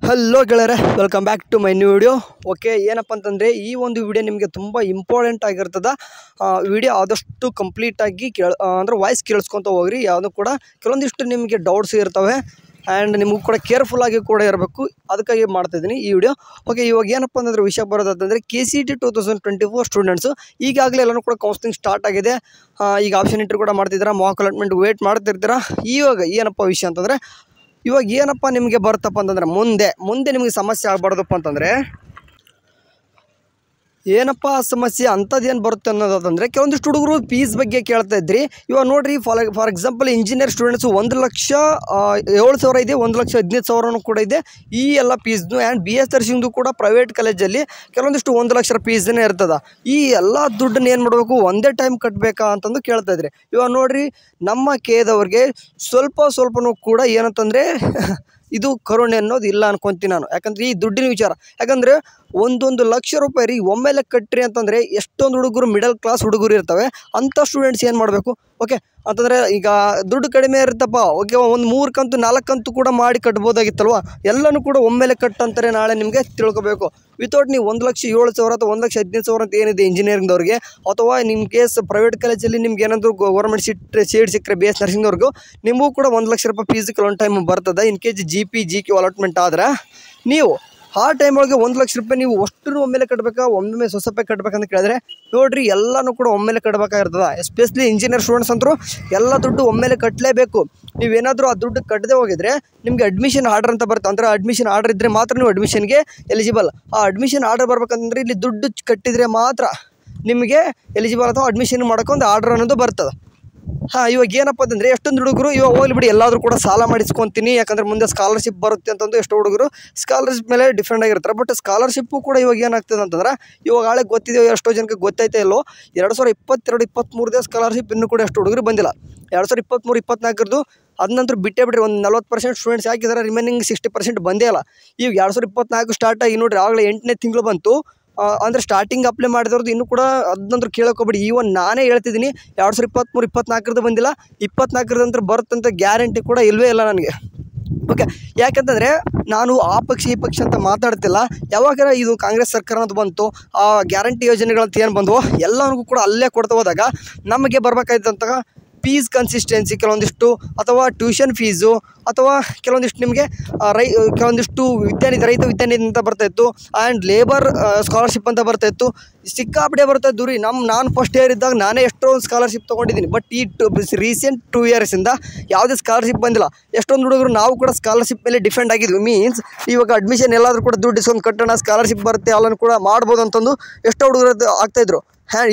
Hello ಗೆಳೆಯರೆ, welcome back to my new video. Okay, ಏನಪ್ಪ ಅಂತಂದರೆ ಈ ಒಂದು ವಿಡಿಯೋ ನಿಮಗೆ ತುಂಬ ಇಂಪಾರ್ಟೆಂಟ್ ಆಗಿರ್ತದೆ. ವಿಡಿಯೋ ಆದಷ್ಟು ಕಂಪ್ಲೀಟಾಗಿ ಅಂದರೆ ವಾಯ್ಸ್ ಕೇಳಿಸ್ಕೊತ ಹೋಗ್ರಿ. ಯಾವುದೂ ಕೂಡ ಕೆಲವೊಂದಿಷ್ಟು ನಿಮಗೆ ಡೌಟ್ಸ್ ಇರ್ತವೆ ಆ್ಯಂಡ್ ನಿಮಗೂ ಕೂಡ ಕೇರ್ಫುಲ್ಲಾಗಿ ಕೂಡ ಇರಬೇಕು. ಅದಕ್ಕಾಗಿ ಮಾಡ್ತಾಯಿದ್ದೀನಿ ಈ ವಿಡಿಯೋ. ಓಕೆ, ಇವಾಗ ಏನಪ್ಪ ಅಂತಂದರೆ ವಿಷಯ ಬರೋದಂತಂದರೆ KCET 2024 ಸ್ಟೂಡೆಂಟ್ಸು ಈಗಾಗಲೇ ಎಲ್ಲನೂ ಕೂಡ ಕೌನ್ಸಿಲಿಂಗ್ ಸ್ಟಾರ್ಟ್ ಆಗಿದೆ. ಈಗ ಆಪ್ಷನ್ ಇಂಟರ್ವ್ಯೂ ಕೂಡ ಮಾಡ್ತಿದ್ದೀರಾ, ಮಾಕ್ ಅಲಾಟ್ಮೆಂಟ್ ವೇಟ್ ಮಾಡ್ತಿರ್ತೀರಾ. ಇವಾಗ ಏನಪ್ಪ ವಿಷಯ ಅಂತಂದರೆ ಇವಾಗ ಏನಪ್ಪ ನಿಮಗೆ ಬರುತ್ತಪ್ಪ ಅಂತಂದರೆ ಮುಂದೆ ನಿಮಗೆ ಸಮಸ್ಯೆ ಆಗಬಾರ್ದಪ್ಪ ಅಂತಂದರೆ ಏನಪ್ಪ ಸಮಸ್ಯೆ ಅಂಥದ್ದೇನು ಬರುತ್ತೆ ಅನ್ನೋದಂದರೆ ಕೆಲವೊಂದಿಷ್ಟು ಹುಡುಗರು ಫೀಸ್ ಬಗ್ಗೆ ಕೇಳ್ತಾ ಇದ್ರಿ. ಇವಾಗ ನೋಡಿರಿ, ಫಾರ್ ಎಕ್ಸಾಂಪಲ್ ಇಂಜಿನಿಯರ್ ಸ್ಟೂಡೆಂಟ್ಸು 1,07,000 ಇದೆ, 1,15,000 ಕೂಡ ಇದೆ. ಈ ಎಲ್ಲ ಫೀಸ್ನು ಆ್ಯಂಡ್ BS ನರ್ಸಿಂಗ್ದು ಕೂಡ ಪ್ರೈವೇಟ್ ಕಾಲೇಜಲ್ಲಿ ಕೆಲವೊಂದಿಷ್ಟು 1,00,000 ಫೀಸನ್ನೇ ಇರ್ತದೆ. ಈ ಎಲ್ಲ ದುಡ್ಡನ್ನ ಏನು ಮಾಡಬೇಕು, ಒಂದೇ ಟೈಮ್ ಕಟ್ಟಬೇಕಾ ಅಂತಂದು ಕೇಳ್ತಾ ಇದ್ರಿ. ಇವಾಗ ನೋಡಿರಿ, ನಮ್ಮ ಕೇದವ್ರಿಗೆ ಸ್ವಲ್ಪನೂ ಕೂಡ ಏನಂತಂದರೆ ಇದು ಕರುಣೆ ಅನ್ನೋದು ಇಲ್ಲ ಅನ್ಕೊತೀನಿ ನಾನು. ಯಾಕಂದರೆ ಈ ದುಡ್ಡಿನ ವಿಚಾರ, ಯಾಕಂದರೆ 1 ಲಕ್ಷ ರೂಪಾಯಿ ರೀ ಒಮ್ಮೆಲೆ ಕಟ್ಟ್ರಿ ಅಂತಂದರೆ ಎಷ್ಟೊಂದು ಹುಡುಗರು ಮಿಡಲ್ ಕ್ಲಾಸ್ ಹುಡುಗರು ಇರ್ತವೆ. ಅಂಥ ಸ್ಟೂಡೆಂಟ್ಸ್ ಏನು ಮಾಡಬೇಕು? ಓಕೆ ಅಂತಂದರೆ ಈಗ ದುಡ್ಡು ಕಡಿಮೆ ಇರುತ್ತಪ್ಪ, ಓಕೆ ಒಂದು 3 ಕಂತು 4 ಕಂತು ಕೂಡ ಮಾಡಿ ಕಟ್ಬೋದಾಗಿತ್ತಲ್ವ. ಎಲ್ಲನೂ ಕೂಡ ಒಮ್ಮೆಲೆ ಕಟ್ಟಂತಾರೆ ನಾಳೆ ನಿಮಗೆ ತಿಳ್ಕೊಬೇಕು. ವಿತೌಟ್ ನೀವು 1,07,000 ಅಥವಾ 1,15,000 ಅಂತ ಏನಿದೆ ಇಂಜಿನಿಯರಿಂಗ್ದವ್ರಿಗೆ, ಅಥವಾ ನಿಮ್ಮ ಕೇಸ್ ಪ್ರೈವೇಟ್ ಕಾಲೇಜಲ್ಲಿ ನಿಮ್ಗೆ ಏನಾದರೂ ಗೌರ್ಮೆಂಟ್ ಸೀಟ್ ಸಿಕ್ಕರೆ BS ನರ್ಸಿಂಗ್ದವ್ರಿಗೂ ನಿಮಗೂ ಕೂಡ 1 ಲಕ್ಷ ರೂಪಾಯಿ ಫೀಸ್ ಕೆಲವೊಂದು ಟೈಮ್ ಬರ್ತದೆ. ಇನ್ ಕೇಸ್ GQ ಅಲಾಟ್ಮೆಂಟ್ ಆದರೆ ನೀವು ಆ ಟೈಮ್ ಒಳಗೆ 1 ಲಕ್ಷ ರೂಪಾಯಿ ನೀವು ಅಷ್ಟು ಒಮ್ಮೆಲೆ ಕಟ್ಟಬೇಕಾ, ಒಮ್ಮೆ ಸ್ವಲ್ಪ ಕಟ್ಟಬೇಕಂತ ಕೇಳಿದ್ರೆ ನೋಡಿರಿ, ಎಲ್ಲನೂ ಕೂಡ ಒಮ್ಮೆಲೆ ಕಟ್ಟಬೇಕಾಗಿರ್ತದೆ. ಎಸ್ಪೆಷಲಿ ಇಂಜಿನಿಯರ್ ಸ್ಟೂಡೆಂಟ್ಸ್ ಅಂತರೂ ಎಲ್ಲ ದುಡ್ಡು ಒಮ್ಮೆಲೆ ಕಟ್ಟಲೇಬೇಕು. ನೀವೇನಾದರೂ ಆ ದುಡ್ಡು ಕಟ್ಟದೆ ಹೋಗಿದ್ರೆ ನಿಮಗೆ ಅಡ್ಮಿಷನ್ ಆರ್ಡರ್ ಅಂತ ಬರುತ್ತೆ. ಅಂದರೆ ಅಡ್ಮಿಷನ್ ಆರ್ಡರ್ ಇದ್ದರೆ ಮಾತ್ರ ನೀವು ಅಡ್ಮಿಷನ್ಗೆ ಎಲಿಜಿಬಲ್. ಆ ಅಡ್ಮಿಷನ್ ಆರ್ಡರ್ ಬರ್ಬೇಕಂತಂದರೆ ಇಲ್ಲಿ ದುಡ್ಡು ಕಟ್ಟಿದರೆ ಮಾತ್ರ ನಿಮಗೆ ಎಲಿಜಿಬಲ್ ಅಥವಾ ಅಡ್ಮಿಷನ್ ಮಾಡೋಕ್ಕೊಂದು ಆರ್ಡರ್ ಅನ್ನೋದು ಬರ್ತದೆ. ಇವಾಗ ಏನಪ್ಪ ಅಂತಂದರೆ ಎಷ್ಟೊಂದು ಹುಡುಗರು ಇವಾಗ ಹೋಗ್ಲಿ ಬಿಡಿ, ಎಲ್ಲಾದರೂ ಕೂಡ ಸಾಲ ಮಾಡಿಸ್ಕೊತೀನಿ ಯಾಕಂದರೆ ಮುಂದೆ ಸ್ಕಾಲರ್ಶಿಪ್ ಬರುತ್ತೆ ಅಂತಂದು ಎಷ್ಟೋ ಹುಡುಗರು ಸ್ಕಾಲರ್ಶಿಪ್ ಮೇಲೆ ಡಿಫೆಂಡ್ ಆಗಿರ್ತಾರೆ. ಬಟ್ ಸ್ಕಾಲರ್ಶಿಪ್ಪು ಕೂಡ ಇವಾಗ ಏನಾಗ್ತದೆ ಅಂತಂದ್ರೆ ಇವಾಗ ಆಳೆ ಗೊತ್ತಿದೆ, ಎಷ್ಟೋ ಜನಕ್ಕೆ ಗೊತ್ತೈತೆ ಇಲ್ಲೋ, 2022-23 ಸ್ಕಾಲರ್ಶಿಪ್ ಇನ್ನೂ ಕೂಡ ಎಷ್ಟು ಹುಡುಗರು ಬಂದಿಲ್ಲ. 2023-24 ಅದನ್ನಂತರೂ ಬಿಟ್ಟೇ ಬಿಡ್ರಿ. ಒಂದು 40% ಸ್ಟೂಡೆಂಟ್ಸ್ ಹಾಕಿದ್ದಾರೆ, ರಿಮೈನಿಂಗ್ 60% ಬಂದೇ ಇಲ್ಲ. ಈಗ 2024 ಸ್ಟಾರ್ಟ್ ಆಗಿ ನೋಡಿರಿ, ಆಗಲೇ 8ನೇ ತಿಂಗಳು ಬಂತು. ಅಂದರೆ ಸ್ಟಾರ್ಟಿಂಗ್ ಅಪ್ಲೈ ಮಾಡಿದವ್ರದ್ದು ಇನ್ನೂ ಕೂಡ ಅದನ್ನಂದ್ರೂ ಕೇಳೋಕೋಬೇಡಿ. ಈವನ್ ನಾನೇ ಹೇಳ್ತಿದ್ದೀನಿ, 2023-24 ಬಂದಿಲ್ಲ, 24 ಬರುತ್ತಂತ ಗ್ಯಾರಂಟಿ ಕೂಡ ಇಲ್ಲವೇ ಇಲ್ಲ ನನಗೆ. ಓಕೆ, ಯಾಕಂತಂದರೆ ನಾನು ಆ ಪಕ್ಷ ಈ ಪಕ್ಷ ಅಂತ ಮಾತಾಡ್ತಿಲ್ಲ. ಯಾವಾಗ ಇದು ಕಾಂಗ್ರೆಸ್ ಸರ್ಕಾರ ಅಂತ ಬಂತು, ಆ ಗ್ಯಾರಂಟಿ ಯೋಜನೆಗಳಂತ ಏನು ಬಂದವು ಎಲ್ಲರಿಗೂ ಕೂಡ ಅಲ್ಲೇ ಕೊಡ್ತಾ ಹೋದಾಗ ನಮಗೆ ಬರಬೇಕಾಯ್ತಂತ ಫೀಸ್ ಕನ್ಸಿಸ್ಟೆನ್ಸಿ ಕೆಲವೊಂದಿಷ್ಟು, ಅಥವಾ ಟ್ಯೂಷನ್ ಫೀಸು, ಅಥವಾ ಕೆಲವೊಂದಿಷ್ಟು ನಿಮಗೆ ಕೆಲವೊಂದಿಷ್ಟು ರೈತ ವಿದ್ಯಾನಿಧಿ ಅಂತ ಬರ್ತಾಯಿತ್ತು, ಆ್ಯಂಡ್ ಲೇಬರ್ ಸ್ಕಾಲರ್ಶಿಪ್ ಅಂತ ಬರ್ತಾಯಿತ್ತು. ಸಿಕ್ಕಾಪಟ್ಟೆ ಬರ್ತಾಯಿದ್ದು ರೀ. ನಾನು ಫಸ್ಟ್ ಇಯರ್ ಇದ್ದಾಗ ನಾನೇ ಎಷ್ಟೊಂದು ಸ್ಕಾಲರ್ಶಿಪ್ ತೊಗೊಂಡಿದ್ದೀನಿ. ಬಟ್ ಈ ರೀಸೆಂಟ್ 2 ಇಯರ್ಸಿಂದ ಯಾವುದೇ ಸ್ಕಾಲರ್ಶಿಪ್ ಬಂದಿಲ್ಲ. ಎಷ್ಟೊಂದು ಹುಡುಗರು ನಾವು ಕೂಡ ಸ್ಕಾಲರ್ಶಿಪ್ ಮೇಲೆ ಡಿಫೆಂಡ್ ಆಗಿದ್ವಿ. ಮೀನ್ಸ್ ಇವಾಗ ಅಡ್ಮಿಷನ್ ಎಲ್ಲಾದರೂ ಕೂಡ ದುಡ್ಡು ಇಸ್ಕೊಂಡು ಕಟ್ಟೋಣ, ಸ್ಕಾಲರ್ಶಿಪ್ ಬರುತ್ತೆ ಎಲ್ಲನೂ ಕೂಡ ಮಾಡ್ಬೋದು ಅಂತಂದು ಎಷ್ಟೋ ಹುಡುಗರು ಆಗ್ತಾಯಿದ್ರು.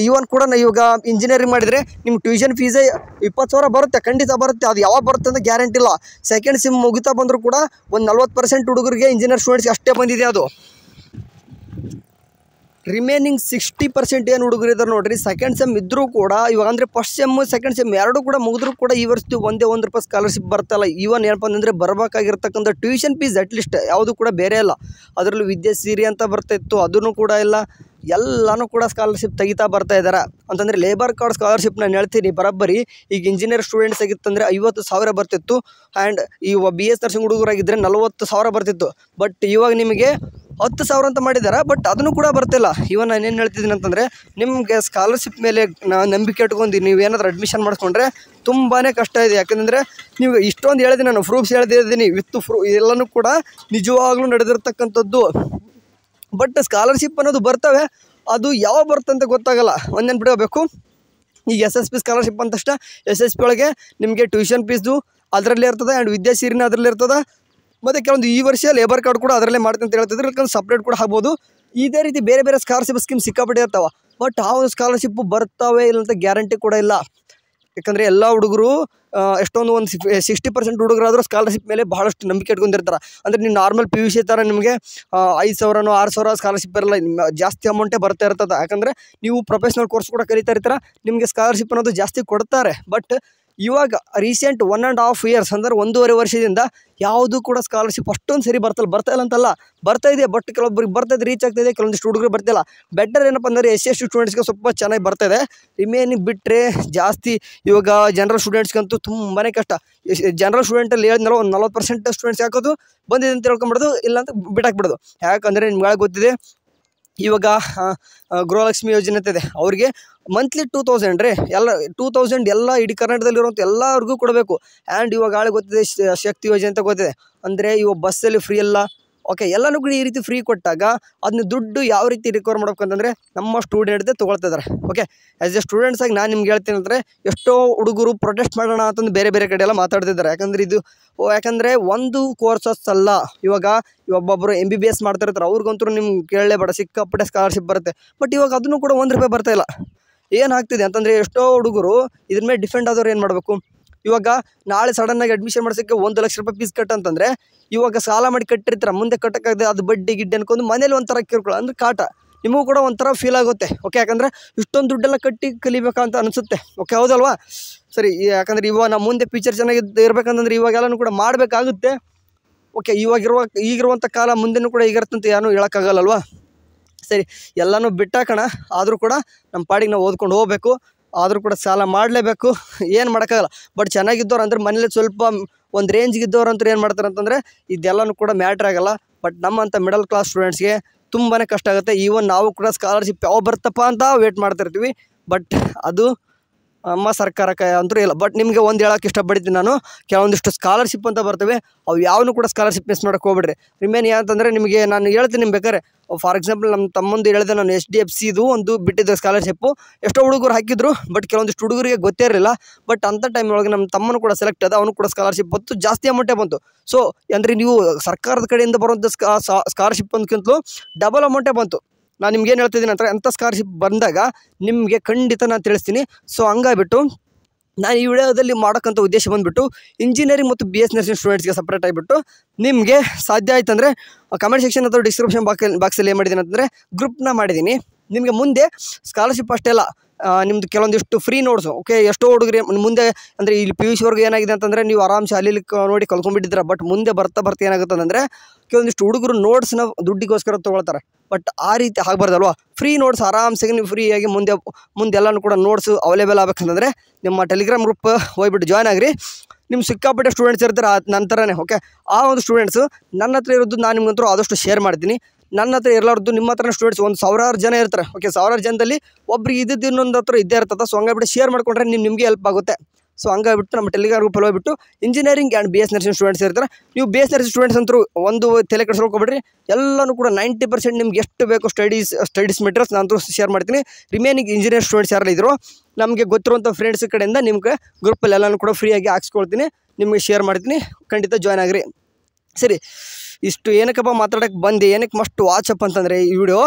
ಈವನ್ ಕೂಡ ಇವಾಗ ಇಂಜಿನಿಯರಿಂಗ್ ಮಾಡಿದರೆ ನಿಮ್ಮ ಟ್ಯೂಷನ್ ಫೀಸೇ 20,000 ಬರುತ್ತೆ, ಖಂಡಿತ ಬರುತ್ತೆ. ಅದು ಯಾವಾಗ ಬರುತ್ತೆ ಅಂತ ಗ್ಯಾರಂಟಿ ಇಲ್ಲ. ಸೆಕೆಂಡ್ ಸಿಮ್ ಮುಗಿತಾ ಬಂದರೂ ಕೂಡ ಒಂದು 40% ಹುಡುಗರಿಗೆ ಇಂಜಿನಿಯರ್ ಸ್ಟೂಡೆಂಟ್ಸ್ಗೆ ಅಷ್ಟೇ ಬಂದಿದೆ. ಅದು ರಿಮೈನಿಂಗ್ 60% ಏನು ಹುಡುಗರು ಇದ್ದಾರೆ ನೋಡಿರಿ, ಸೆಕೆಂಡ್ ಸೆಮ್ ಇದ್ದರೂ ಕೂಡ ಇವಾಗ ಅಂದರೆ ಫಸ್ಟ್ ಸೆಮ್ ಸೆಕೆಂಡ್ ಸೆಮ್ ಎರಡೂ ಕೂಡ ಮುಗಿದ್ರೂ ಕೂಡ ಈ ವರ್ಷದ್ದು ಒಂದೇ ₹1 ಸ್ಕಾಲರ್ಶಿಪ್ ಬರ್ತಲ್ಲ. ಈವನ್ ಏನಪ್ಪ ಅಂತಂದರೆ ಬರಬೇಕಾಗಿರ್ತಕ್ಕಂಥ ಟ್ಯೂಷನ್ ಫೀಸ್ ಅಟ್ಲೀಸ್ಟ್ ಯಾವುದು ಕೂಡ ಬೇರೆ ಇಲ್ಲ. ಅದರಲ್ಲೂ ವಿದ್ಯಾಸಿರಿ ಅಂತ ಬರ್ತಾಯಿತ್ತು, ಅದೂ ಕೂಡ ಇಲ್ಲ. ಎಲ್ಲನೂ ಕೂಡ ಸ್ಕಾಲರ್ಶಿಪ್ ತೆಗಿತಾ ಬರ್ತಾ ಇದ್ದಾರೆ. ಅಂತಂದರೆ ಲೇಬರ್ ಕಾರ್ಡ್ ಸ್ಕಾಲರ್ಶಿಪ್ ನಾನು ಹೇಳ್ತೀನಿ ಬರೋಬ್ಬರಿ. ಈಗ ಇಂಜಿನಿಯರ್ ಸ್ಟೂಡೆಂಟ್ಸ್ ಆಗಿತ್ತಂದರೆ 50,000 ಬರ್ತಿತ್ತು, ಆ್ಯಂಡ್ ಈಗ BS ನರ್ಸಿಂಗ್ ಹುಡುಗರಾಗಿದ್ದರೆ 40,000 ಬರ್ತಿತ್ತು. ಬಟ್ ಇವಾಗ ನಿಮಗೆ 10,000 ಅಂತ ಮಾಡಿದ್ದಾರೆ. ಬಟ್ ಅದನ್ನು ಕೂಡ ಬರ್ತಿಲ್ಲ. ಇವನ್ ನಾನು ಏನು ಹೇಳ್ತಿದ್ದೀನಿ ಅಂತಂದರೆ, ನಿಮಗೆ ಸ್ಕಾಲರ್ಶಿಪ್ ಮೇಲೆ ನಂಬಿಕೆ ಇಟ್ಕೊಂಡು ನೀವೇನಾದರೂ ಅಡ್ಮಿಷನ್ ಮಾಡಿಸ್ಕೊಂಡ್ರೆ ತುಂಬಾ ಕಷ್ಟ ಇದೆ. ಯಾಕಂದರೆ ನೀವು ಇಷ್ಟೊಂದು ಹೇಳಿದ್ದೀನಿ, ನಾನು ಪ್ರೂಫ್ಸ್ ಹೇಳ್ತಿದ್ದೀನಿ ವಿತ್ ಎಲ್ಲನೂ ಕೂಡ ನಿಜವಾಗ್ಲೂ ನಡೆದಿರ್ತಕ್ಕಂಥದ್ದು. ಬಟ್ ಸ್ಕಾಲರ್ಶಿಪ್ ಅನ್ನೋದು ಬರ್ತವೆ, ಅದು ಯಾವಾಗ ಬರ್ತಂತ ಗೊತ್ತಾಗಲ್ಲ. ಒಂದೇನು ಬಿಡಬೇಕು, ಈಗ SSP ಸ್ಕಾಲರ್ಶಿಪ್ ಅಂದ ತಕ್ಷಣ SSP ಒಳಗೆ ನಿಮಗೆ ಟ್ಯೂಷನ್ ಫೀಸ್ದು ಅದರಲ್ಲೇ ಇರ್ತದೆ, ಆ್ಯಂಡ್ ವಿದ್ಯಾಸಿರಿನ ಅದರಲ್ಲೇ ಇರ್ತದೆ. ಮತ್ತು ಕೆಲವೊಂದು ಈ ವರ್ಷ ಲೇಬರ್ ಕಾರ್ಡ್ ಕೂಡ ಅದರಲ್ಲೇ ಮಾಡ್ತೀನಿ ಅಂತ ಹೇಳ್ತಿದ್ರು, ಯಾಕಂದ್ರೆ ಸಪ್ರೇಟ್ ಕೂಡ ಆಗ್ಬೋದು. ಇದೇ ರೀತಿ ಬೇರೆ ಸ್ಕಾಲರ್ಶಿಪ್ ಸ್ಕೀಮ್ ಸಿಕ್ಕಾಪಟ್ಟೆ ಇರ್ತಾವೆ. ಬಟ್ ಆ ಒಂದು ಸ್ಕಾಲರ್ಶಿಪ್ಪು ಬರ್ತಾವೆ ಇಲ್ಲ ಅಂತ ಗ್ಯಾರಂಟಿ ಕೂಡ ಇಲ್ಲ. ಯಾಕಂದರೆ ಎಲ್ಲ ಹುಡುಗರು ಎಷ್ಟೊಂದು ಒಂದು 60% ಹುಡುಗರಾದರೂ ಸ್ಕಾಲರ್ಶಿಪ್ ಮೇಲೆ ಬಹಳಷ್ಟು ನಂಬಿಕೆ ಇಟ್ಕೊಂಡಿರ್ತಾರೆ. ಅಂದರೆ ನೀವು ನಾರ್ಮಲ್ PUC ಥರ ನಿಮಗೆ 5,000 6,000 ಸ್ಕಾಲರ್ಶಿಪ್ ಇರಲ್ಲ, ಜಾಸ್ತಿ ಅಮೌಂಟೇ ಬರ್ತಾ ಇರ್ತದೆ. ಯಾಕಂದರೆ ನೀವು ಪ್ರೊಫೆಷ್ನಲ್ ಕೋರ್ಸ್ ಕೂಡ ಕಲಿತಾ ಇರ್ತಾರೆ, ನಿಮಗೆ ಸ್ಕಾಲರ್ಶಿಪ್ ಅನ್ನೋದು ಜಾಸ್ತಿ ಕೊಡ್ತಾರೆ. ಬಟ್ ಇವಾಗ ರೀಸೆಂಟ್ 1.5 years ಅಂದರೆ 1.5 ವರ್ಷದಿಂದ ಯಾವುದೂ ಕೂಡ ಸ್ಕಾಲರ್ಶಿಪ್ ಅಷ್ಟೊಂದು ಸರಿ ಬರ್ತಾ ಇಲ್ಲ ಅಂತಲ್ಲ, ಬರ್ತಾ ಇದೆ. ಬಟ್ ಕೆಲವೊಬ್ಬರಿಗೆ ಬರ್ತದೆ, ರೀಚ್ ಆಗ್ತಾಯಿದೆ, ಕೆಲವೊಂದಿಷ್ಟು ಹುಡುಗರು ಬರ್ತಿಲ್ಲ. ಬೆಟರ್ ಏನಪ್ಪ ಅಂದರೆ SC ಸ್ಟೂಡೆಂಟ್ಸ್ಗೆ ಸ್ವಲ್ಪ ಚೆನ್ನಾಗಿ ಬರ್ತಾಯಿದೆ. ರಿಮೇನಿಂಗ್ ಬಿಟ್ಟರೆ ಜಾಸ್ತಿ ಇವಾಗ ಜನರಲ್ ಸ್ಟೂಡೆಂಟ್ಸ್ಗಂತೂ ತುಂಬಾ ಕಷ್ಟ. ಜನರಲ್ ಸ್ಟೂಡೆಂಟಲ್ಲಿ ಹೇಳಿದ್ನಲ್ಲ, ಒಂದು 40% ಸ್ಟೂಡೆಂಟ್ಸ್ ಹಾಕೋದು ಬಂದಿದೆ ಅಂತ ಹೇಳ್ಕೊಂಬಿಡೋದು, ಇಲ್ಲ ಅಂತ ಬಿಟ್ಟಾಕ್ಬಿಡೋದು. ಯಾಕಂದರೆ ನಿಮ್ಗೆ ಗೊತ್ತಿದೆ, ಇವಾಗ ಗೃಹಲಕ್ಷ್ಮಿ ಯೋಜನೆ ಅಂತಿದೆ, ಅವ್ರಿಗೆ ಮಂತ್ಲಿ 2000 ರೀ, ಎಲ್ಲ 2000 ಎಲ್ಲ ಇಡೀ ಕರ್ನಾಟಕದಲ್ಲಿರುವಂಥ ಎಲ್ಲರಿಗೂ ಕೊಡಬೇಕು. ಆ್ಯಂಡ್ ಇವಾಗ ಗೊತ್ತಿದೆ ಶಕ್ತಿ ಯೋಜನೆ ಅಂತ ಗೊತ್ತಿದೆ, ಅಂದರೆ ಇವಾಗ ಬಸ್ಸಲ್ಲಿ ಫ್ರೀ ಎಲ್ಲ, ಓಕೆ ಎಲ್ಲನೂ ಕೂಡ ಈ ರೀತಿ ಫ್ರೀ ಕೊಟ್ಟಾಗ ಅದನ್ನ ದುಡ್ಡು ಯಾವ ರೀತಿ ರಿಕವರ್ ಮಾಡ್ಬೇಕಂತಂದರೆ ನಮ್ಮ ಸ್ಟೂಡೆಂಟ್ದೇ ತೊಗೊಳ್ತಿದ್ದಾರೆ. ಓಕೆ, ಆ್ಯಸ್ ಎ ಸ್ಟೂಡೆಂಟ್ಸಾಗಿ ನಾನು ನಿಮ್ಗೆ ಹೇಳ್ತೀನಿ ಅಂದರೆ, ಎಷ್ಟೋ ಹುಡುಗರು ಪ್ರೊಟೆಸ್ಟ್ ಮಾಡೋಣ ಅಂತಂದು ಬೇರೆ ಬೇರೆ ಕಡೆ ಎಲ್ಲ ಮಾತಾಡ್ತಿದ್ದಾರೆ. ಯಾಕಂದರೆ ಒಂದು ಕೋರ್ಸಸ್ ಅಲ್ಲ, ಇವಾಗ ಒಬ್ಬೊಬ್ಬರು MBBS ಮಾಡ್ತಿರ್ತಾರೆ, ಅವ್ರಿಗಂತೂ ನಿಮ್ಗೆ ಕೇಳಲೇಬೇಡ, ಸಿಕ್ಕಾಪಟ್ಟೆ ಸ್ಕಾಲರ್ಶಿಪ್ ಬರುತ್ತೆ. ಬಟ್ ಇವಾಗ ಅದನ್ನು ಕೂಡ ₹1 ಬರ್ತಾಯಿಲ್ಲ. ಏನಾಗ್ತಿದೆ ಅಂತಂದರೆ, ಎಷ್ಟೋ ಹುಡುಗರು ಇದ್ರ ಮೇಲೆ ಡಿಫೆಂಡ್ ಆದವ್ರು ಏನು ಮಾಡಬೇಕು, ಇವಾಗ ನಾಳೆ ಸಡನ್ನಾಗಿ ಅಡ್ಮಿಷನ್ ಮಾಡ್ಸೋಕ್ಕೆ ₹1 ಲಕ್ಷ ಫೀಸ್ ಕಟ್ಟಂತಂದರೆ, ಇವಾಗ ಸಾಲ ಮಾಡಿ ಕಟ್ಟಿರ್ತಾರೆ, ಮುಂದೆ ಕಟ್ಟೋಕ್ಕಾಗದೆ ಅದು ಬಡ್ಡಿ ಗಿಡ್ಡಿ ಅನ್ಕೊಂಡು ಮನೇಲಿ ಒಂಥರ ಕಿರ್ಕೊಳ್ಳೋ ಅಂದರೆ ಕಾಟ, ನಿಮಗೂ ಕೂಡ ಒಂಥರ ಫೀಲ್ ಆಗುತ್ತೆ. ಓಕೆ, ಯಾಕಂದರೆ ಇಷ್ಟೊಂದು ದುಡ್ಡೆಲ್ಲ ಕಟ್ಟಿ ಕಲಿಬೇಕಂತ ಅನಿಸುತ್ತೆ. ಓಕೆ, ಹೌದಲ್ವಾ? ಸರಿ, ಯಾಕಂದರೆ ಇವಾಗ ನಮ್ಮ ಮುಂದೆ ಫ್ಯೂಚರ್ ಚೆನ್ನಾಗಿ ಇರಬೇಕಂತಂದ್ರೆ ಇವಾಗೆಲ್ಲನೂ ಕೂಡ ಮಾಡಬೇಕಾಗುತ್ತೆ. ಓಕೆ, ಈಗಿರುವಂಥ ಕಾಲ ಮುಂದೆನೂ ಕೂಡ ಈಗಿರ್ತಂತ ಏನೂ ಹೇಳೋಕ್ಕಾಗಲ್ಲಲ್ವಾ? ಸರಿ, ಎಲ್ಲನೂ ಬಿಟ್ಟಾಕೋಣ. ಆದರೂ ಕೂಡ ನಮ್ಮ ಪಾಡಿಗೆ ನಾವು ಓದ್ಕೊಂಡು ಹೋಗಬೇಕು. ಆದರೂ ಕೂಡ ಸಾಲ ಮಾಡಲೇಬೇಕು, ಏನು ಮಾಡೋಕ್ಕಾಗಲ್ಲ. ಬಟ್ ಚೆನ್ನಾಗಿದ್ದವ್ರು ಅಂದರೆ ಮನೇಲಿ ಸ್ವಲ್ಪ ಒಂದು ರೇಂಜ್ಗೆ ಇದ್ದವ್ರು ಅಂತೂ ಏನು ಮಾಡ್ತಾರೆ ಅಂತಂದರೆ ಇದೆಲ್ಲನೂ ಕೂಡ ಮ್ಯಾಟ್ರ್ ಆಗೋಲ್ಲ. ಬಟ್ ನಮ್ಮಂಥ ಮಿಡಲ್ ಕ್ಲಾಸ್ ಸ್ಟೂಡೆಂಟ್ಸ್ಗೆ ತುಂಬಾ ಕಷ್ಟ ಆಗುತ್ತೆ. ಈವನ್ ನಾವು ಕೂಡ ಸ್ಕಾಲರ್ಶಿಪ್ ಯಾವ ಬರ್ತಪ್ಪ ಅಂತ ವೇಟ್ ಮಾಡ್ತಿರ್ತೀವಿ. ಬಟ್ ಅದು ನಮ್ಮ ಸರ್ಕಾರಕ್ಕೆ ಅಂತೂ ಇಲ್ಲ. ಬಟ್ ನಿಮಗೆ ಒಂದು ಹೇಳೋಕ್ಕೆ ಇಷ್ಟಪಡ್ತೀನಿ ನಾನು, ಕೆಲವೊಂದಿಷ್ಟು ಸ್ಕಾಲರ್ಶಿಪ್ ಅಂತ ಬರ್ತವೆ, ಅವು ಯಾವನ್ನೂ ಕೂಡ ಸ್ಕಾಲರ್ಶಿಪ್ ಮಿಸ್ ಮಾಡೋಕ್ಕೆ ಹೋಗ್ಬಿಡ್ರಿ. ರಿಮೇನ್ ಏನಂತಂದರೆ ನಿಮಗೆ ನಾನು ಹೇಳ್ತೀನಿ, ನಿಮ್ಗೆ ಬೇಕಾದ್ರೆ ಫಾರ್ ಎಕ್ಸಾಂಪಲ್ ನಮ್ಮ ತಮ್ಮಂದು ಹೇಳಿದೆ, ನಾನು HDFCದು ಒಂದು ಬಿಟ್ಟಿದ್ದೆ ಸ್ಕಾಲರ್ಶಿಪ್ಪು. ಎಷ್ಟೋ ಹುಡುಗರು ಹಾಕಿದ್ರು, ಬಟ್ ಕೆಲವೊಂದಿಷ್ಟು ಹುಡುಗರಿಗೆ ಗೊತ್ತೇ ಇರಲಿಲ್ಲ. ಬಟ್ ಅಂಥ ಟೈಮ್ ಒಳಗೆ ನಮ್ಮ ತಮ್ಮನೂ ಕೂಡ ಸೆಲೆಕ್ಟ್ ಆದ, ಅವನು ಕೂಡ ಸ್ಕಾಲರ್ಶಿಪ್ ಬಂತು, ಜಾಸ್ತಿ ಅಮೌಂಟೇ ಬಂತು. ಸೊ ಅಂದರೆ ನೀವು ಸರ್ಕಾರದ ಕಡೆಯಿಂದ ಬರುವಂಥ ಸ್ಕಾಲರ್ಶಿಪ್ ಅಂದ್ಕಿಂತಲೂ ಡಬಲ್ ಅಮೌಂಟೇ ಬಂತು. ನಾನು ನಿಮ್ಗೇನು ಹೇಳ್ತಿದ್ದೀನಿ ಅಂತ, ಎಂಥ ಸ್ಕಾಲರ್ಶಿಪ್ ಬಂದಾಗ ನಿಮಗೆ ಖಂಡಿತ ನಾನು ತಿಳಿಸ್ತೀನಿ. ಸೊ ಹಂಗಾಗ್ಬಿಟ್ಟು ನಾನು ಈ ವಿಡಿಯೋದಲ್ಲಿ ಮಾಡೋಕ್ಕಂಥ ಉದ್ದೇಶ ಬಂದುಬಿಟ್ಟು ಇಂಜಿನಿಯರಿಂಗ್ ಮತ್ತು BS ನರ್ಸಿಂಗ್ ಸ್ಟೂಡೆಂಟ್ಸ್ಗೆ ಸಪ್ರೇಟ್ ಆಗಿಬಿಟ್ಟು ನಿಮಗೆ ಸಾಧ್ಯ ಆಯ್ತಂದರೆ ಕಮೆಂಟ್ ಸೆಕ್ಷನ್ ಅಥವಾ ಡಿಸ್ಕ್ರಿಪ್ಷನ್ ಬಾಕ್ಸಲ್ಲಿ ಏನು ಮಾಡಿದ್ದೀನಿ ಅಂತಂದರೆ ಗ್ರೂಪ್ನ ಮಾಡಿದ್ದೀನಿ. ನಿಮಗೆ ಮುಂದೆ ಸ್ಕಾಲರ್ಶಿಪ್ ಅಷ್ಟೇ ಅಲ್ಲ, ನಿಮ್ಮದು ಕೆಲವೊಂದಿಷ್ಟು ಫ್ರೀ ನೋಟ್ಸು. ಓಕೆ, ಎಷ್ಟೋ ಹುಡುಗರು ಮುಂದೆ ಅಂದರೆ ಇಲ್ಲಿ PUC ವರ್ಗು ಏನಾಗಿದೆ ಅಂತಂದರೆ ನೀವು ಆರಾಮ್ಸೆ ಅಲ್ಲಿ ನೋಡಿ ಕಲ್ತ್ಕೊಂಡ್ಬಿಟ್ಟಿದ್ದೀರ. ಬಟ್ ಮುಂದೆ ಬರ್ತಾ ಏನಾಗುತ್ತೆ ಅಂತಂದರೆ ಕೆಲವೊಂದಿಷ್ಟು ಹುಡುಗರು ನೋಟ್ಸ್ನ ದುಡ್ಡಿಗೋಸ್ಕರ ತೊಗೊಳ್ತಾರೆ. ಬಟ್ ಆ ರೀತಿ ಆಗಬಾರ್ದಲ್ವಾ? ಫ್ರೀ ನೋಟ್ಸ್ ಆರಾಮ್ಸೆ ನೀವು ಫ್ರೀಯಾಗಿ ಮುಂದೆ ಎಲ್ಲನೂ ಕೂಡ ನೋಟ್ಸು ಅವೈಲೇಬಲ್ ಆಗಬೇಕಂತಂದರೆ ನಿಮ್ಮ ಟೆಲಿಗ್ರಾಮ್ ಗ್ರೂಪ್ ಹೋಗ್ಬಿಟ್ಟು ಜಾಯ್ನ್ ಆಗಿರಿ. ನಿಮ್ಮ ಸಿಕ್ಕಾಪಟ್ಟೆ ಸ್ಟೂಡೆಂಟ್ಸ್ ಇರ್ತಾರೆ ನಂತರನೇ. ಓಕೆ, ಆ ಒಂದು ಸ್ಟೂಡೆಂಟ್ಸು ನನ್ನ ಹತ್ರ ಇರೋದು ನಾನು ನಿಮಗಂತೂ ಆದಷ್ಟು ಶೇರ್ ಮಾಡ್ತೀನಿ. ನನ್ನ ಹತ್ರ ಇರಲಾರ್ದು ನಿಮ್ಮ ಹತ್ರ ಸ್ಟೂಡೆಂಟ್ಸ್ ಒಂದು 1000 ಜನ ಇರ್ತಾರೆ. ಓಕೆ, 1000 ಜನದಲ್ಲಿ ಒಬ್ರಿಗೆ ಇನ್ನೊಂದು ಹತ್ರ ಇದ್ದೇ ಇರ್ತದೆ. ಸೊ ಹಂಗಾಗ್ಬಿಟ್ಟು ಶೇರ್ ಮಾಡಿಕೊಂಡ್ರೆ ನಿಮಗೆ ಹೆಲ್ಪ್ ಆಗುತ್ತೆ. ಸೊ ಹಂಗಾಗ್ಬಿಟ್ಟು ನಮ್ಮ ಟೆಲಿಗ್ರಾಮ್ ಗ್ರೂಪಲ್ಲಿ ಹೋಗ್ಬಿಟ್ಟು engineering and BS nursing students ಇರ್ತಾರೆ. ನೀವು BS ನರ್ಸಿಂಗ್ ಸ್ಟೂಡೆಂಟ್ಸ್ ಅಂತೂ ಒಂದು ತಲೆ ಕೆಡಿಸ್ಕೊಳ್ಕೊಬೇಡ್ರಿ. ಎಲ್ಲನೂ ಕೂಡ 90% ನಿಮ್ಗೆ ಎಷ್ಟು ಬೇಕು ಸ್ಟಡೀಸ್ ಮೆಟೀರಿಯಲ್ಸ್ ನಾನು ಶೇರ್ ಮಾಡ್ತೀನಿ. ರಿಮೇನಿಂಗ್ ಇಂಜಿನಿಯರ್ ಸ್ಟೂಡೆಂಟ್ಸ್ ಯಾರು ಇದ್ರು ನಮಗೆ ಗೊತ್ತಿರುವಂಥ ಫ್ರೆಂಡ್ಸ್ ಕಡೆಯಿಂದ ನಿಮ್ಗೆ ಗ್ರೂಪಲ್ಲಿ ಎಲ್ಲನೂ ಕೂಡ ಫ್ರೀಯಾಗಿ ಹಾಕ್ಸ್ಕೊಳ್ತೀನಿ, ನಿಮಗೆ ಶೇರ್ ಮಾಡ್ತೀನಿ. ಖಂಡಿತ ಜಾಯ್ನ್ ಆಗಿರಿ. ಸರಿ, ಇಷ್ಟು ಏನಕ್ಕಪ್ಪ ಮಾತಾಡೋಕ್ಕೆ ಬಂದೆ, ಏನಕ್ಕೆ ಮಸ್ಟ್ ವಾಚಪ್ ಅಂತಂದರೆ ಈ ವಿಡಿಯೋ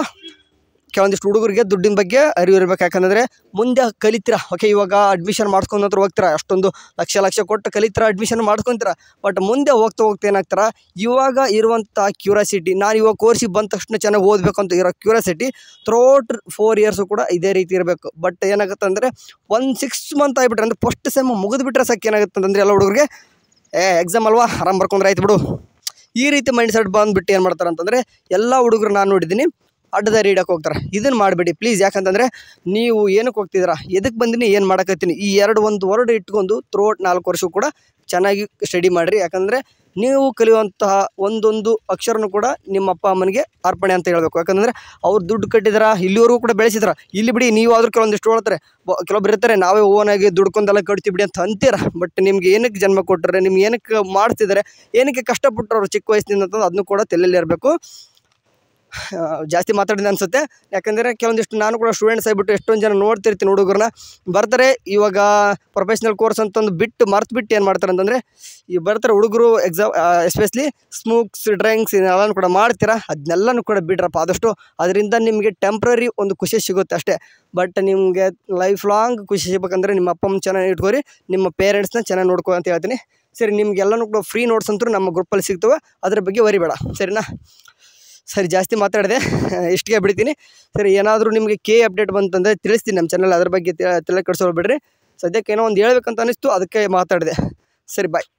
ಕೆಲವೊಂದಿಷ್ಟು ಹುಡುಗರಿಗೆ ದುಡ್ಡಿನ ಬಗ್ಗೆ ಅರಿವು ಇರಬೇಕು. ಯಾಕಂದರೆ ಮುಂದೆ ಕಲಿತೀರ. ಓಕೆ, ಇವಾಗ ಅಡ್ಮಿಷನ್ ಮಾಡ್ಕೊಂಡು ಹೋಗ್ತೀರ, ಅಷ್ಟೊಂದು ಲಕ್ಷ ಕೊಟ್ಟು ಕಲಿತೀರ, ಅಡ್ಮಿಷನ್ ಮಾಡ್ಕೊತೀರ. ಬಟ್ ಮುಂದೆ ಹೋಗ್ತಾ ಏನಾಗ್ತಾರ, ಇವಾಗ ಇರುವಂಥ ಕ್ಯೂರಿಯಾಸಿಟಿ, ನಾನು ಇವಾಗ ಕೋರ್ಸಿಗೆ ಬಂದ ತಕ್ಷಣ ಚೆನ್ನಾಗಿ ಓದಬೇಕು ಅಂತ ಇರೋ ಕ್ಯೂರಿಯಾಸಿಟಿ ಥ್ರೋಟ್ 4 ಇಯರ್ಸು ಕೂಡ ಇದೇ ರೀತಿ ಇರಬೇಕು. ಬಟ್ ಏನಾಗುತ್ತೆ ಅಂದರೆ 6 ಮಂತ್ ಆಗಿಬಿಟ್ರೆ ಅಂದರೆ ಫಸ್ಟ್ ಸೆಮ್ ಮುಗಿದ್ಬಿಟ್ರೆ ಸಾಕು ಏನಾಗುತ್ತೆ ಅಂತಂದರೆ ಎಲ್ಲ ಹುಡುಗರಿಗೆ ಎಕ್ಸಾಮ್ ಅಲ್ವಾ, ಆರಾಮ್ ಬರ್ಕೊಂಡ್ರೆ ಆಯ್ತು ಬಿಡು, ಈ ರೀತಿ ಮೈಂಡ್ ಸೆಟ್ ಬಂದುಬಿಟ್ಟು ಏನು ಮಾಡ್ತಾರೆ ಅಂತಂದರೆ ಎಲ್ಲ ಹುಡುಗರು ನಾನು ನೋಡಿದ್ದೀನಿ ಅಡ್ಡದಾರಿ ಹಿಡಕ್ಕೆ ಹೋಗ್ತಾರೆ. ಇದನ್ನು ಮಾಡಬೇಡಿ ಪ್ಲೀಸ್. ಯಾಕಂತಂದರೆ ನೀವು ಏನಕ್ಕೆ ಹೋಗ್ತಿದ್ದೀರಾ, ಎದಕ್ಕೆ ಬಂದಿನಿ, ಏನು ಮಾಡೋಕತ್ತೀನಿ, ಈ ಒಂದು ವರ್ಡ್ ಇಟ್ಕೊಂಡು ಥ್ರೋಟ್ 4 ವರ್ಷ ಕೂಡ ಚೆನ್ನಾಗಿ ಸ್ಟಡಿ ಮಾಡಿರಿ. ಯಾಕಂದರೆ ನೀವು ಕಲಿಯುವಂತಹ ಒಂದೊಂದು ಅಕ್ಷರನೂ ಕೂಡ ನಿಮ್ಮ ಅಪ್ಪ ಅಮ್ಮನಿಗೆ ಅರ್ಪಣೆ ಅಂತ ಹೇಳಬೇಕು. ಯಾಕಂದರೆ ಅವ್ರು ದುಡ್ಡು ಕಟ್ಟಿದಾರ, ಇಲ್ಲಿವರೆಗೂ ಕೂಡ ಬೆಳೆಸಿದಾರ. ಇಲ್ಲಿ ಬಿಡಿ, ನೀವು ಆದರೂ ಕೆಲವೊಂದಿಷ್ಟು ಹೇಳ್ತಾರೆ, ಕೆಲವೊಬ್ರು ಇರ್ತಾರೆ ನಾವೇ ಓನಾಗಿ ದುಡ್ಕೊಂಡೆಲ್ಲ ಕಟ್ತೀವಿ ಬಿಡಿ ಅಂತ ಅಂತೀರ. ಬಟ್ ನಿಮ್ಗೆ ಏನಕ್ಕೆ ಜನ್ಮ ಕೊಟ್ಟರೆ, ನಿಮ್ಗೆ ಏನಕ್ಕೆ ಮಾಡ್ತಿದ್ದಾರೆ, ಏನಕ್ಕೆ ಕಷ್ಟಪಟ್ಟರು ಅವರು ಚಿಕ್ಕ ವಯಸ್ಸಿನಿಂದ ಅಂತಂದು ಅದನ್ನು ಕೂಡ ತಲೆಯಲ್ಲಿ ಇರಬೇಕು. ಜಾಸ್ತಿ ಮಾತಾಡಿದೆ ಅನಿಸುತ್ತೆ. ಯಾಕಂದರೆ ಕೆಲವೊಂದಿಷ್ಟು ನಾನು ಕೂಡ ಸ್ಟೂಡೆಂಟ್ಸ್ ಆಗಿಬಿಟ್ಟು ಎಷ್ಟೊಂದು ಜನ ನೋಡ್ತಿರ್ತೀನಿ ಹುಡುಗರನ್ನ ಬರ್ತಾರೆ, ಇವಾಗ ಪ್ರೊಫೆಷ್ನಲ್ ಕೋರ್ಸ್ ಅಂತಂದು ಮರ್ತು ಏನು ಮಾಡ್ತಾರೆ ಅಂತಂದರೆ ಈ ಬರ್ತಾರೆ ಹುಡುಗರು ಎಕ್ಸಾಮ್ ಎಸ್ಪೆಷಲಿ ಸ್ಮೋಕ್ಸ್ ಡ್ರಿಂಕ್ಸ್ ಇದೆಲ್ಲನೂ ಕೂಡ ಮಾಡ್ತೀರಾ, ಅದನ್ನೆಲ್ಲನೂ ಕೂಡ ಬಿಡ್ರಪ್ಪ ಆದಷ್ಟು. ಅದರಿಂದ ನಿಮಗೆ ಟೆಂಪ್ರರಿ ಒಂದು ಖುಷಿ ಸಿಗುತ್ತೆ ಅಷ್ಟೇ. ಬಟ್ ನಿಮಗೆ ಲೈಫ್ ಲಾಂಗ್ ಖುಷಿ ಸಿಗಬೇಕಂದ್ರೆ ನಿಮ್ಮ ಅಪ್ಪ ಅಮ್ಮ ಚೆನ್ನಾಗಿ ಇಟ್ಕೋರಿ, ನಿಮ್ಮ ಪೇರೆಂಟ್ಸ್ನ ಚೆನ್ನಾಗಿ ನೋಡ್ಕೊ ಅಂತ ಹೇಳ್ತೀನಿ. ಸರಿ, ನಿಮಗೆಲ್ಲನೂ ಕೂಡ ಫ್ರೀ ನೋಟ್ಸ್ ಅಂತೂ ನಮ್ಮ ಗ್ರೂಪಲ್ಲಿ ಸಿಗ್ತವೆ, ಅದ್ರ ಬಗ್ಗೆ ವರಿಬೇಡ, ಸರಿನಾ? ಸರಿ, ಜಾಸ್ತಿ ಮಾತಾಡಿದೆ, ಇಷ್ಟಿಗೆ ಬಿಡ್ತೀನಿ. ಸರಿ, ಏನಾದರೂ ನಿಮಗೆ ಅಪ್ಡೇಟ್ ಬಂತಂದರೆ ತಿಳಿಸ್ತೀನಿ ನಮ್ಮ ಚಾನಲ್, ಅದ್ರ ಬಗ್ಗೆ ತಲೆ ಕೆಡಿಸ್ಕೊಳ್ಬೇಡ್ರಿ. ಸದ್ಯಕ್ಕೆ ಏನೋ ಒಂದು ಹೇಳ್ಬೇಕಂತ ಅನಿಸ್ತು, ಅದಕ್ಕೆ ಮಾತಾಡಿದೆ. ಸರಿ, ಬಾಯ್.